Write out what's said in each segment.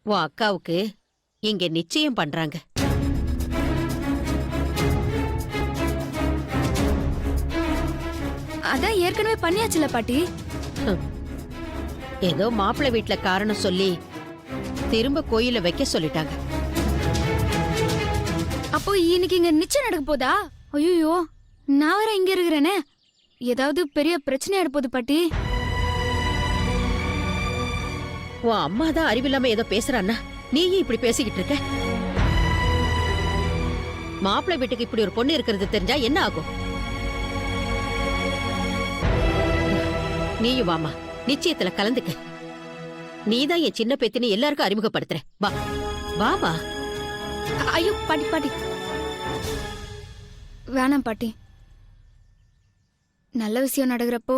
உன் அக்காவுக்கு இங்க நிச்சயம் பண்றாங்க. அதான் ஏற்கனவே பண்ணியாச்சுல பாட்டி. ஏதோ மாப்பிள்ளை வீட்ல காரணம் சொல்லி திரும்ப கோயில வைக்க சொல்லிட்டாங்க. அப்போ இன்னைக்கு இங்க நிச்சயம் நடக்க போதா? ஐயோ, நான் வேற இங்க இருக்கிறேனே, ஏதாவது பெரிய பிரச்சனை எடுப்போது பாட்டி. உன் அம்மா தான் அறிவில்லாம ஏதோ பேசுறான்னா நீயும் இப்படி பேசிக்கிட்டு இருக்க? மாப்பிள்ளை வீட்டுக்கு இப்படி ஒரு பொண்ணு இருக்கிறது தெரிஞ்சா என்ன ஆகும்? நீயும் வாமா, நிச்சயத்துல கலந்துக்க. நீதான் என் சின்ன பேத்தினி எல்லாருக்கும் அறிமுகப்படுத்துற. வா வாமா. ஐயோ பாட்டி பாட்டி, வேணாம் பாட்டி. நல்ல விஷயம் நடக்கிறப்போ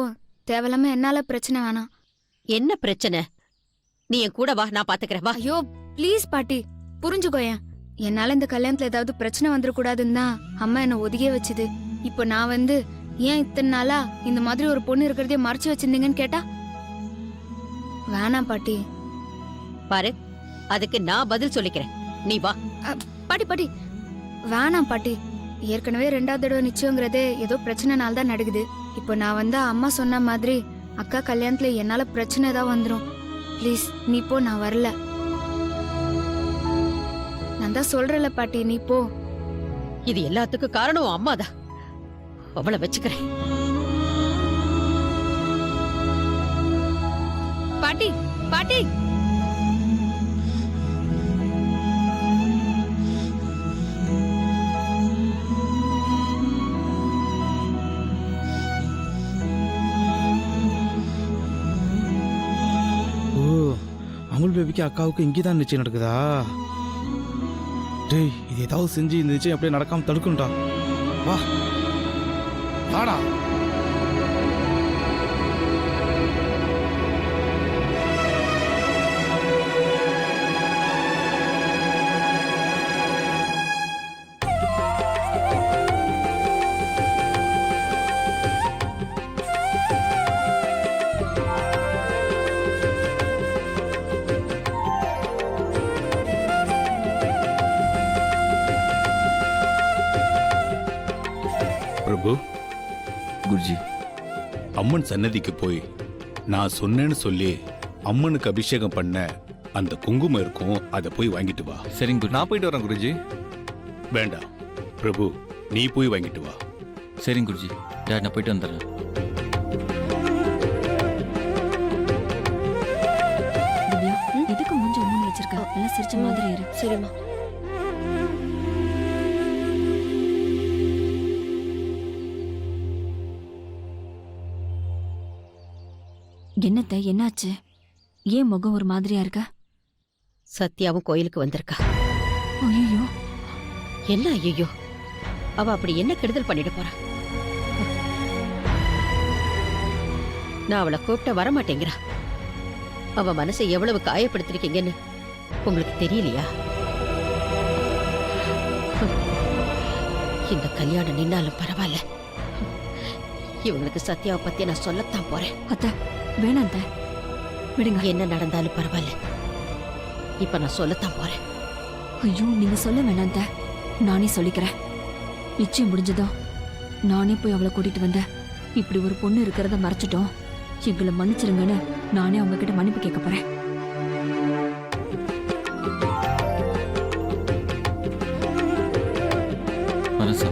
தேவையில்லாம என்னால பிரச்சனை வேணாம். என்ன பிரச்சனை? நீ என் கூட வா, நான் பாத்துக்கிறேன். வா. ஐயோ ப்ளீஸ் பாட்டி, புரிஞ்சுக்கோயேன். என்னால இந்த கல்யாணத்துல ஏதாவது பிரச்சனை வந்துடக்கூடாதுன்னு தான் அம்மா என்ன ஒதுக்கியே வச்சுது. இப்போ நான் வந்து ஏன் இத்தனை நாளா இந்த மாதிரி ஒரு பொண்ணு இருக்கிறதே மறைச்சு வச்சிருந்தீங்கன்னு கேட்டா வேணாம் பாட்டி. பாரு, அதுக்கு நான் பதில் சொல்லிக்கிறேன். நீ வா. பாட்டி பாட்டி, வேணாம் பாட்டி. ஏற்கனவே 2வது தடவை நிச்சயங்கிறதே ஏதோ பிரச்சனைனால தான் நடக்குது. இப்போ நான் வந்து அம்மா சொன்ன மாதிரி அக்கா கல்யாணத்துல என்னால பிரச்சனை தான் வந்துடும். ப்ளீஸ் நீ போ, நான் வரல. நான் தான் சொல்றல பாட்டி, நீ போ. இது எல்லாத்துக்கும் காரணம் உன் அம்மாதான். அவளை வச்சுக்கிறேன். பாட்டி பாட்டி, அமுல் பேபிக்கு அக்காவுக்கு இங்கேதான் நிச்சயம் நடக்குதா? டேய், இது ஏதாவது செஞ்சு இந்த நிச்சயம் அப்படியே நடக்காம தடுக்கும்டா. வா வாடா. பிரபு, குருஜி, அம்மன் சன்னதிக்கு போய் நான் சொன்னேன்னு சொல்லி அம்மனுக்கு அபிஷேகம் பண்ண அந்த குங்குமம் இருக்கும், அதை போய் வாங்கிட்டு வா. சரிங்க குரு. நான் போயிட்டு வரேன் குருஜி. வேண்டாம் பிரபு, நீ போய் வாங்கிட்டு வா. சரிங்க குருஜி. டேட், நான் போயிட்டு வந்துடுறேன். திவ்யா, எதுக்கு மூஞ்ச மூணு வச்சிருக்க? எல்லாம் சிரிச்ச மாதிரி இரு. சரிம்மா. என்னத்த, என்னாச்சு? ஏன் முகம் ஒரு மாதிரியா இருக்க? சத்யாவும் கோயிலுக்கு வந்திருக்கா. ஐயோ, என்ன ஐயோ? அவ அப்படி என்ன கெடுதல் பண்ணிட்டு போறா? நான் அவளை கூப்பிட்ட வரமாட்டேங்கிறா. அவ மனசை எவ்வளவு காயப்படுத்திருக்கீங்கன்னு உங்களுக்கு தெரியலையா? இந்த கல்யாணம் நின்னாலும் பரவாயில்ல. இவங்களுக்கு சத்யாவை பத்தி நான் சொல்லத்தான் போறேன். அத்த வேணாம் அத்த, விடுங்க. என்ன நடந்தாலும் பரவாயில்ல, இப்ப நான் சொல்லத்தான் போறேன். ஐயோ, நீங்க சொல்ல வேணாம் அத்த, நானே சொல்லிக்கிறேன். நிச்சயம் முடிஞ்சதும் நானே போய் அவளை கூட்டிட்டு வந்தேன். இப்படி ஒரு பொண்ணு இருக்கிறத மறைச்சிட்டோம், எங்களை மன்னிச்சிருங்கன்னு நானே அவங்க கிட்ட மன்னிப்பு கேட்க போறேன். மனசா,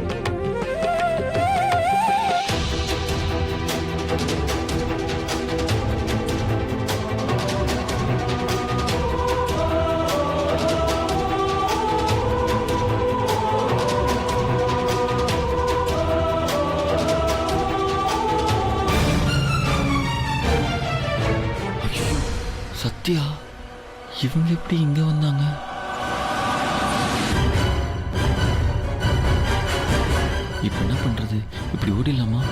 சத்யா, இவங்க எப்படி இங்க வந்தாங்க? இப்ப என்ன பண்றது? இப்படி ஓடிடலாமா?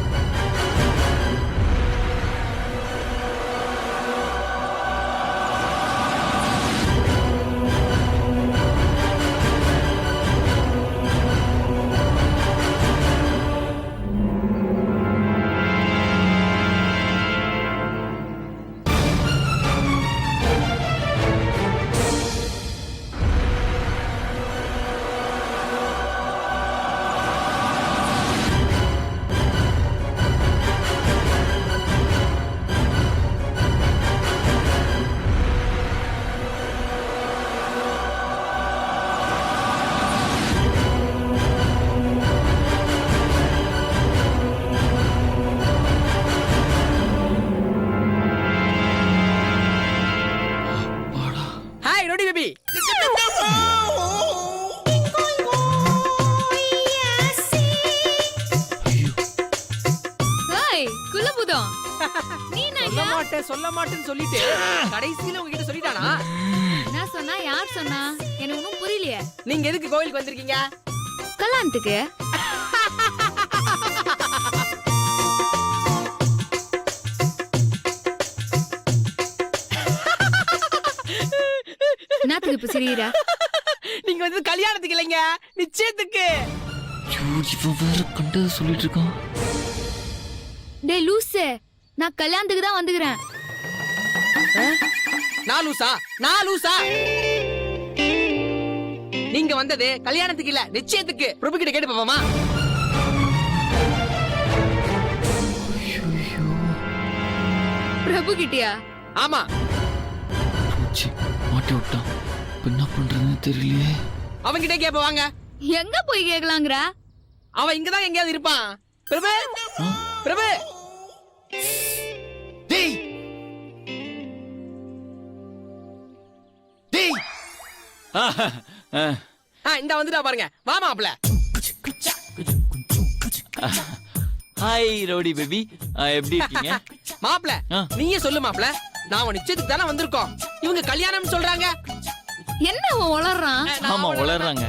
ஹாய் ரோடி பேபி. ஹாய் குலபுதம் நீ சொல்ல மாட்டேன்னு சொல்லிட்டு கடைசியில உங்ககிட்ட சொல்லிட்டானா? என்ன சொன்னா யார் சொன்னா எனக்கு ஒன்றும் புரியலையே. நீங்க எதுக்கு கோயிலுக்கு வந்திருக்கீங்க? கல்யாணத்துக்கு. என்னத்துக்கு இப்ப சிரிக்கிற? நீங்க வந்து கல்யாணத்துக்கு இல்லைங்க, நிச்சயத்துக்கு. இவன் வேற கண்டதை சொல்லிட்டு இருக்கான். டேய் லூசே, நான் கல்யாணத்துக்கு தான் வந்துக்கிறேன். நான் லூசா? நீங்க வந்தது கல்யாணத்துக்கு இல்ல, நிச்சயத்துக்கு. பிரபு கிட்ட கேட்டு பாப்போமா? பிரபு கிட்டியா? ஆமா. போச்சு, மாட்டி விட்டான். இப்ப என்ன பண்றதுன்னு தெரியலையே. அவன்கிட்ட கேப்ப வாங்க. எங்க போய் கேக்கலாங்கற? அவன் இங்கதான் எங்கயாவது இருப்பான். பிரபு, பிரபு. டேய் டேய். இந்த வந்துட்டா பாருங்க. வா மாப்ள. ஹாய் ரோடி பேபி, எப்படி இருக்கீங்க? மாப்ள நீயே சொல்லு மாப்ள. நான் நிச்சயத்துக்கு தானே வந்திருக்கோம். இவங்க கல்யாணம் சொல்றாங்க. என்ன அவன் உளறான்? ஆமா உளறாங்க.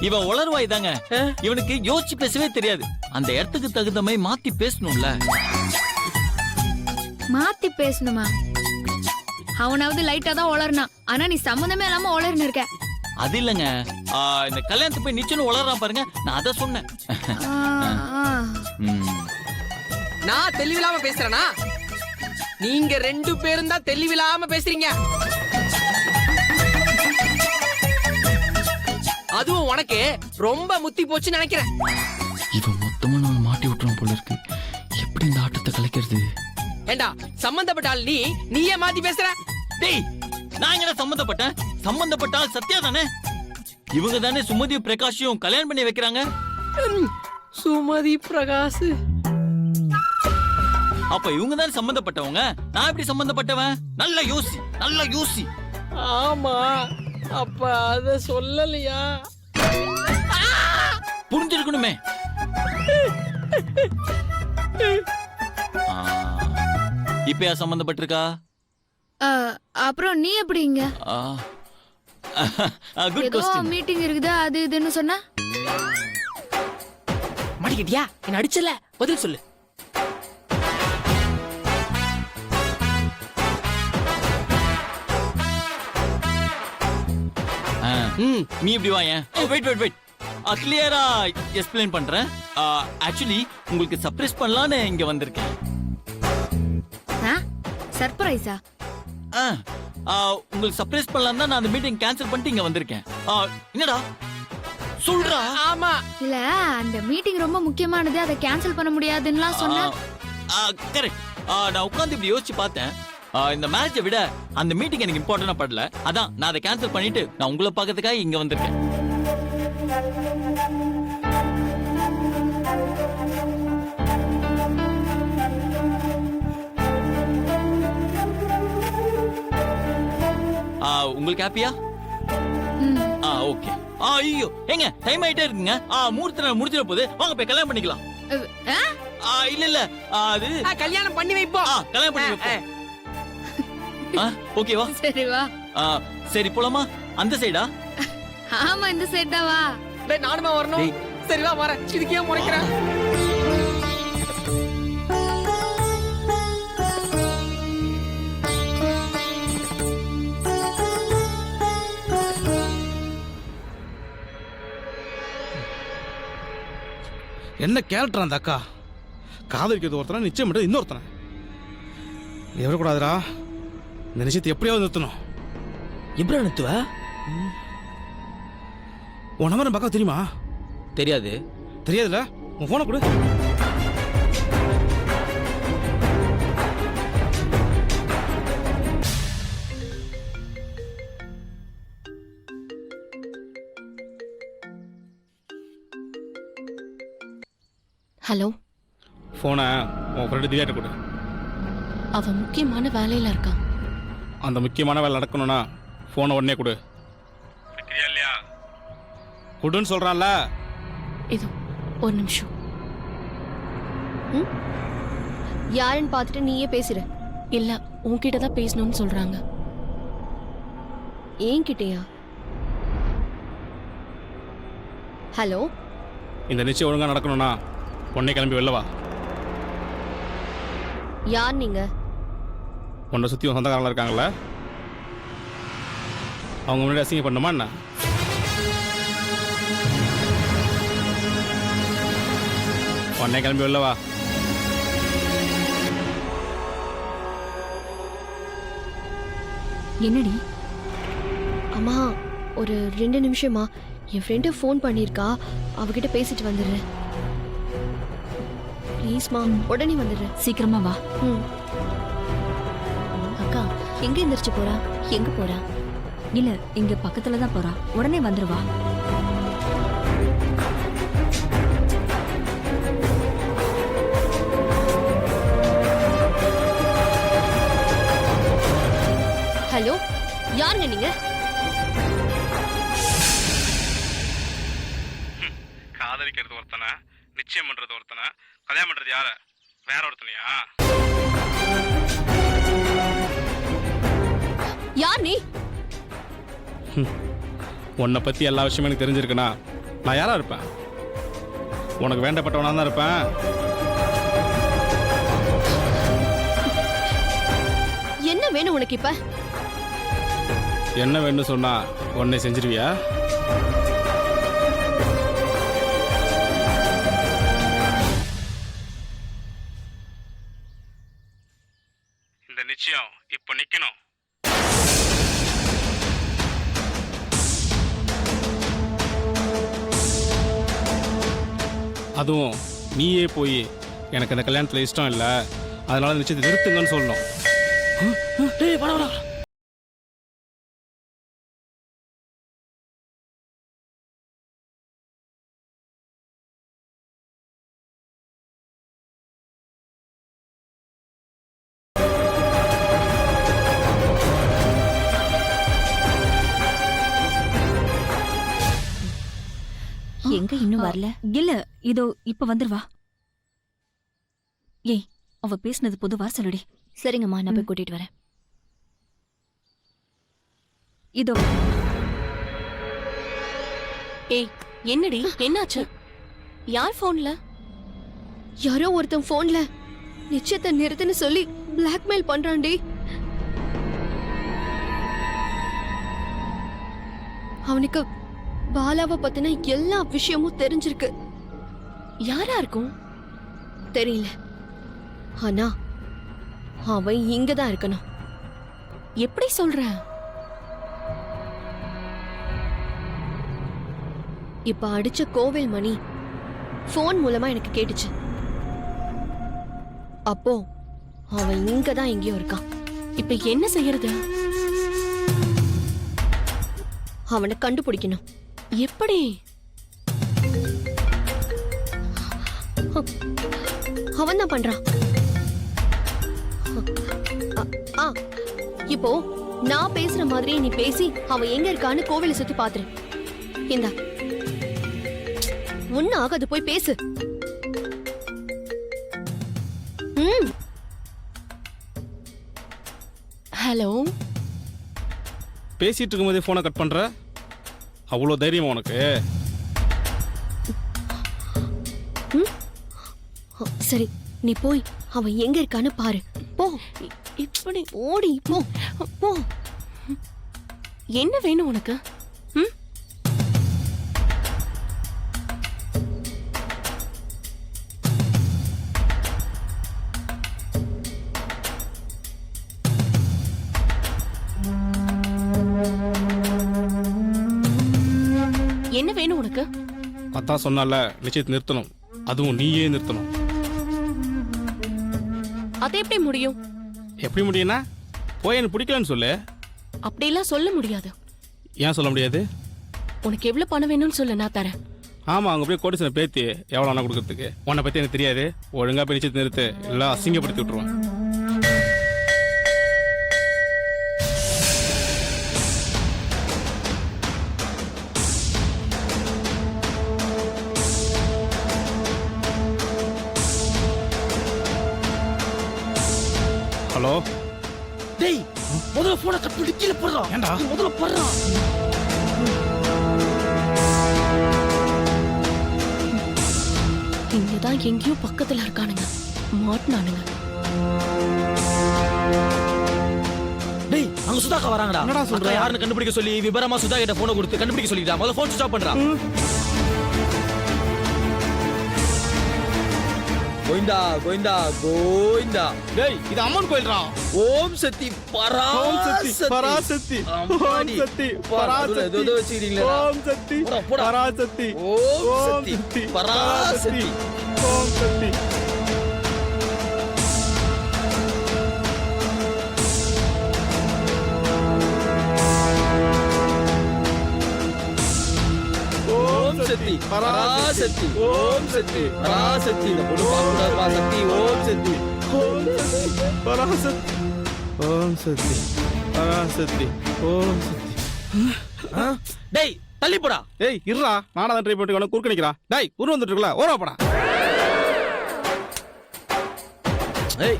இவன் உளர்வாய் தாங்க. இவனுக்கு யோசிச்சு பேசவே தெரியாது. அந்த இடத்துக்கு தகுந்த மாதிரி மாத்தி பேசணும்ல. மாத்தி பேசணுமா? அவனாவது லைட்டா தான் உளறனா, ஆனா நீ சம்மந்தமே இல்லாம உளர்னு இருக்க. அது இல்லங்க, இந்த கல்யாணத்துக்கு போய் நிச்சயம் உளறான் பாருங்க. நான் அத சொன்னேன். நான் தெளிவில்லாம பேசுறேனா? நீங்க ரெண்டு பேரும் தான் தெளிவில்லாம பேசுறீங்க. அதுவும் உனக்கு ரொம்ப முத்தி போச்சுன்னு நினைக்கிறேன். இவன் மொத்தமா நம்ம மாட்டி விட்டுறோம் போல இருக்கு. எப்படி இந்த ஆட்டத்தை கலைக்கிறது? ஏண்டா சம்பந்தப்பட்ட ஆள் நீயே மாத்தி பேசுற? டேய், நான் என்ன சம்பந்தப்பட்டேன்? சம்பந்தப்பட்ட ஆள் சத்யா தானே. இவங்க தானே சுமதி பிரகாஷையும் கல்யாணம் பண்ணி வைக்கிறாங்க. சுமதி பிரகாஷ். அப்ப இவங்க தானே சம்பந்தப்பட்டவங்க. நான் எப்படி சம்பந்தப்பட்டவன்? நல்ல யோசி. ஆமா, அப்ப அத சொல்லலையா? புரிஞ்சிருக்கணுமே. இப்ப யார் சம்பந்தப்பட்டிருக்கா? அப்புறம் நீ எப்படிங்க? குட் ஏதோ क्वेश्चन. மீட்டிங் இருக்குது அது இதுன்னு சொன்னா. மாட்டிக்கிட்டியா? என்ன அடிச்சல? பதில் சொல்லு. நீ இப்படி வாயேன். வெயிட் கிளியரா எக்ஸ்பிளைன் பண்றேன். ஆக்சுவலி உங்களுக்கு சர்ப்ரைஸ் பண்ணலான்னு இங்க வந்திருக்கேன். சர்ப்ரைஸா? உங்களுக்கு சர்ப்ரைஸ் பண்ணலாம் தான் நான் அந்த மீட்டிங் கேன்சல் பண்ணிட்டு இங்க வந்திருக்கேன். என்னடா சொல்றா? ஆமா. இல்ல, அந்த மீட்டிங் ரொம்ப முக்கியமானது, அதை கேன்சல் பண்ண முடியாதுன்னுலாம் சொன்னா. கரெக்ட். நான் உட்கார்ந்து இப்படி யோசிச்சு பார்த்தேன். இந்த மேட்சை விட அந்த மீட்டிங் எனக்கு இம்பார்ட்டன்டா படல. அதான் நான் அதை கேன்சல் பண்ணிட்டு நான் உங்களை பார்க்கறதுக்காக இங்க வந்திருக்கேன். உங்களுக்கு ஹாப்பியா? ஓகே. ஐயோ எங்க டைம் ஆயிட்டே இருக்குங்க. மூர்த்தி முடிச்சிட போகுது. வாங்க போய் கல்யாணம் பண்ணிக்கலாம். இல்ல அது கல்யாணம் பண்ணி வைப்போம். கல்யாணம் பண்ணி வைப்போம். ஓகேவா? சரி வா. சரி போலாமா? அந்த சைடா? ஆமா, இந்த சைடு தான் வா. டேய் நானுமா வரணும்? சரி வா வரேன். இதுக்கே முறைக்கிறேன். என்ன கேரக்டர் அந்த அக்கா? காதலிக்கிறது ஒருத்தனை, நிச்சயம் மட்டும் இன்னொருத்தனை. எவ்வளவுக்கூடாதுரா. இந்த நிச்சயத்தை எப்படியாவது நிறுத்தணும். எப்படி நிறுத்துவ? உன் நம்பர் பக்கம் தெரியுமா? தெரியாது. தெரியாதுல்ல? உன் போனை கொடு. ஹலோ. போனை உன் ஃப்ரெண்டு திவ்யாட்ட கொடு. அவ முக்கியமான வேலையில இருக்கா. அந்த முக்கியமான வேலை நடக்கணும்னா ஃபோனை உடனே கொடு. இல்லையா கொடுன்னு சொல்கிறான்ல. இது ஒரு நிமிஷம். யாருன்னு பார்த்துட்டு நீயே பேசுற. இல்ல உன்கிட்ட தான் பேசணும்னு சொல்றாங்க. ஏன்கிட்டயா? ஹலோ, இந்த நிச்சயம் ஒழுங்காக நடக்கணும்னா உடனே கிளம்பி வெளில வா. யார் நீங்க? உன்னை சுற்றி சொந்தக்காரங்களா இருக்காங்களா? அவங்க முன்னாடி அசிங்கம் பண்ணுமா என்ன? உடனே கிளம்பி வெளில வா. என்னடி? அம்மா ஒரு 2 நிமிஷமா, என் ஃப்ரெண்டு ஃபோன் பண்ணியிருக்கா, அவகிட்ட பேசிட்டு வந்துடுறேன். ப்ளீஸ்மா, உடனே வந்துடுறேன். சீக்கிரமா வா. அக்கா எங்க எந்திரிச்சு போறா? எங்க போறா? இல்ல இங்க பக்கத்துல தான் போறா. உடனே வந்துருவா. ஹலோ, யாருங்க நீங்க? காதலிக்கிறது ஒருத்தனை, நிச்சயம் பண்றது ஒருத்தனை, கல்யாணம் பண்றது யார? வேற ஒருத்தனையா? யார் நீ? உன்னை பத்தி எல்லா விஷயமும் எனக்கு தெரிஞ்சிருக்குன்னா நான் யாரா இருப்பேன்? உனக்கு வேண்டப்பட்டவனா தான் இருப்பேன். என்ன வேணும் உனக்கு இப்ப? என்ன வேணும்னு சொன்னா உன்னை செஞ்சிருவியா? இந்த நிச்சயம் இப்ப நிக்கணும். அதுவும் நீயே போய் எனக்கு அந்த கல்யாணத்துல இஷ்டம் இல்லை, அதனால நிச்சயத்தை நிறுத்துங்கன்னு சொல்லணும். டேய் வாடா வாடா. எங்க இன்னும் வரல? இல்ல இதோ இப்ப வந்துருவா. ஏய் அவ பேசுனது பொதுவா சொல்லுடி. சரிங்கம்மா, நான் போய் கூட்டிட்டு வரேன். இதோ. ஏய் என்னடி என்னாச்சு? யார் போன்ல? யாரோ ஒருத்தன் போன்ல நிச்சயத்தை நிறுத்துன்னு சொல்லி பிளாக்மெயில் பண்றான்டி. அவனுக்கு பாலாவை பத்தின எல்லா விஷயமும் தெரிஞ்சிருக்கு. யாரா இருக்கும் தெரியல, ஆனா அவன் இங்கதான் இருக்கணும். எப்படி சொல்ற? இப்ப அடிச்ச கோவில் மணி போன் மூலமா எனக்கு கேட்டுச்சு. அப்போ அவன் இங்கதான் எங்கேயோ இருக்கான். இப்ப என்ன செய்யறது? அவனை கண்டுபிடிக்கணும். எப்படி? அவன் தான் பண்றான். இப்போ நான் பேசுற மாதிரியே நீ பேசி அவன் எங்க இருக்கான்னு கோவிலை சுத்தி பாத்துரு. இந்தா, ஒன்னும் ஆகாது, போய் பேசு. ஹலோ. பேசிட்டு இருக்கும்போதே போனை கட் பண்ற, அவ்வளோ தைரியமா உனக்கு? சரி, நீ போய் அவன் எங்க இருக்கான்னு பாரு. போ. இப்படி ஓடி போ. போ. என்ன வேணும் உனக்கு? என்ன வேணும் உனக்கு? அதான் சொன்னால நிச்சயத்தை நிறுத்தணும், அதுவும் நீயே நிறுத்தணும். அது எப்படி முடியும்? எப்படி முடியும்னா போய் எனக்கு பிடிக்கலன்னு சொல்லு. அப்படிலாம் சொல்ல முடியாது. ஏன் சொல்ல முடியாது? உனக்கு எவ்வளவு பணம் வேணும்னு சொல்லு, நான் தரேன். ஆமா, அங்க போய் கோடிசனை பேத்தி எவ்வளோ வேணா கொடுக்கறதுக்கு. உன்னை பத்தி எனக்கு தெரியாது, ஒழுங்கா போய் நிச்சயத்தை நிறுத்து, எல்லாம் அசிங்கப்படுத்தி விட்டுருவேன். போன கட் பண்ணி கீழே போடுறான். ஏன்டா? நீ முதல்ல போடுறான். இங்கதான் எங்கேயோ பக்கத்துல இருக்கானுங்க, மாட்டினானுங்க. டேய் அங்க சுதாக்கா வராங்கடா. என்னடா சொல்ற? அக்கா யாருன்னு கண்டுபிடிக்க சொல்லி விபரமா சுதா கிட்ட போனை கொடுத்து கண்டுபிடிக்க சொல்லிட்டா. முதல்ல போன் ஸ்விட்ச் ஆஃப் பண்றா. கோவிந்தா கோவிந்தா கோவிந்தா. டேய் இது அம்மன் கோயில்டா. ஓம் சக்தி பராசக்தி பராசக்தி ஓம் சக்தி பராசக்தி ஏதோ வச்சிருக்கீங்களா? ஓம் சக்தி போடா, போடா. பராசக்தி ஓம் சக்தி பராசக்தி. ஓம் சக்தி. ஓம் சக்தி பராசக்தி. ஓம் சக்தி பராசக்தி. இந்த பொண்ணு பார்க்கக்கூடாதுப்பா சக்தி. ஓம் சக்தி. ஓம் சக்தி பராசக்தி. ஓம் சக்தி பராசக்தி. ஓம் சக்தி. டேய் தள்ளி போடா. ஏய் இருடா, நானா தான் ட்ரை பண்ணிட்டு குறுக்க நிக்கிறா. டேய் உரு வந்துட்டு இருக்கல, ஓரா போடா. ஏய்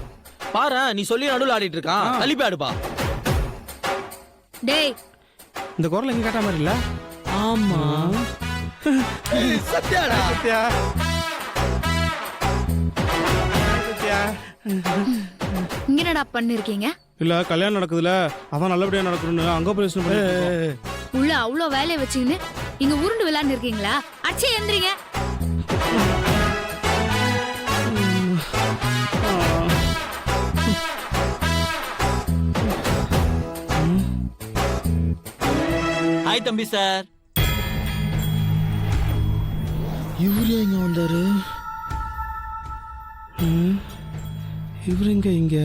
பாரு, நீ சொல்லி நடுவுல ஆடிட்டு இருக்கான். தள்ளி போய் ஆடுப்பா. டேய் இந்த குரல் எங்க கேட்ட மாதிரி இல்ல? ஆமா சத்யாடா. சத்யா சத்யா. இங்க என்னடா பண்ணிருக்கீங்க? இல்ல கல்யாணம் நடக்குதுல, அதான் நல்லபடியா நடக்கணும்னு அங்க பிரச்சனை பண்ணி உள்ள அவ்வளோ வேலையை வச்சுக்கின்னு இங்க உருண்டு விளையாண்டு இருக்கீங்களா? அச்சே எந்திரிங்க. ஹாய் தம்பி சார். இவரு எங்க வந்தாரு? இவரு இங்க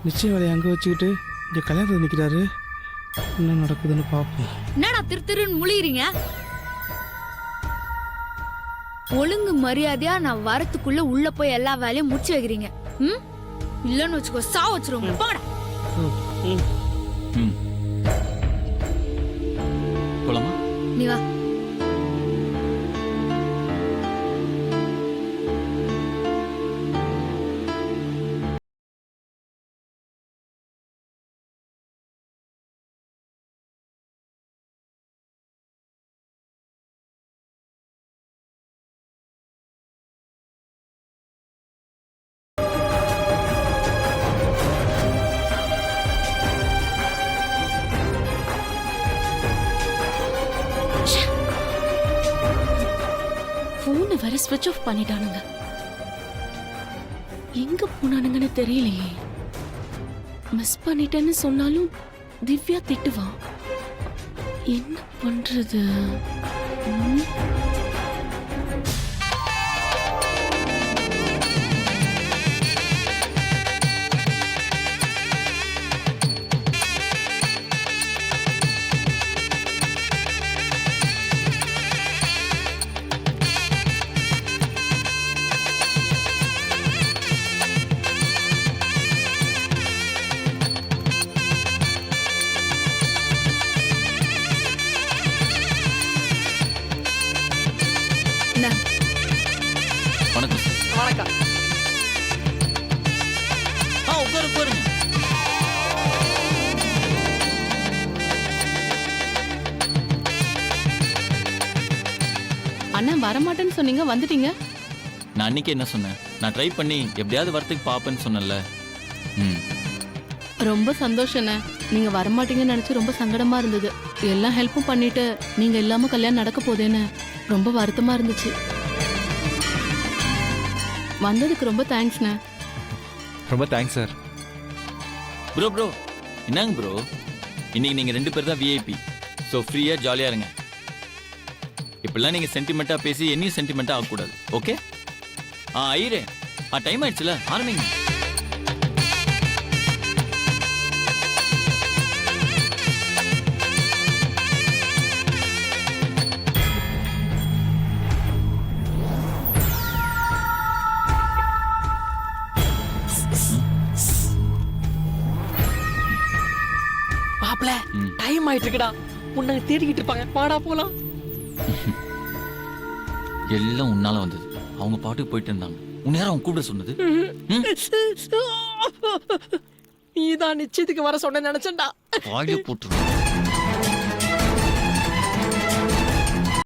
நிச்சய வேலையை அங்க வச்சுக்கிட்டு இங்க கல்யாணத்துல நிக்கிறாரு. என்ன நடக்குதுன்னு பாப்போம். என்னடா திருன்னு முழிகிறீங்க? ஒழுங்கு மரியாதையா நான் வரத்துக்குள்ள உள்ள போய் எல்லா வேலையும் முடிச்சு வைக்கிறீங்க. ம் இல்லன்னு வச்சுக்கோ, சா வச்சிருவோங்க. போங்கடா. ம் போலாமா? நீ வா. போனை வேற ஸ்விட்ச் ஆஃப் பண்ணிட்டானுங்க. எங்க போனானுங்கன்னு தெரியலையே. மிஸ் பண்ணிட்டேன்னு சொன்னாலும் திவ்யா திட்டுவா. என்ன பண்றது? ம்? வணக்கம் சார். வணக்கம். உட்காருங்க. அண்ணா வரமாட்டேன்னு சொன்னீங்க, வந்துட்டீங்க. நான் அன்னைக்கு என்ன சொன்னேன்? நான் ட்ரை பண்ணி எப்படியாவது வரத்துக்கு பாப்பேன்னு சொன்னேன்ல. ம் ரொம்ப சந்தோஷண்ணே. நீங்க வரமாட்டீங்கன்னு நினைச்சு ரொம்ப சங்கடமா இருந்தது. எல்லா ஹெல்ப்பும் பண்ணிட்டு நீங்க இல்லாம கல்யாணம் நடக்க போதேன்னு ரொம்ப வருத்தமா இருந்துச்சு. வந்ததுக்கு ரொம்ப தேங்க்ஸ்ண்ணே. ரொம்ப தேங்க்ஸ் சார். ப்ரோ என்னங்க ப்ரோ, இன்னைக்கு நீங்க 2 பேர் தான் விஐபி. ஸோ ஃப்ரீயா ஜாலியா இருங்க. இப்பெல்லாம் நீங்க சென்டிமெண்டா பேசி என்னையும் சென்டிமெண்டா ஆகக்கூடாது. ஓகே? ஐயரே, டைம் ஆயிடுச்சுல, ஆரம்பிங்க. மாப்ள டைம் ஆயிட்டு இருக்குடா. உன்னை தேடிக்கிட்டு இருப்பாங்க. வாடா போலாம். எல்லாம் உன்னால வந்தது. அவங்க பாட்டுக்கு போயிட்டு இருந்தாங்க. உன்ன யாரும் அவங்க கூப்பிட சொன்னது? நீ தான் நிச்சயத்துக்கு வர சொன்ன நினைச்சேன்டா. வாயில போட்டுரும்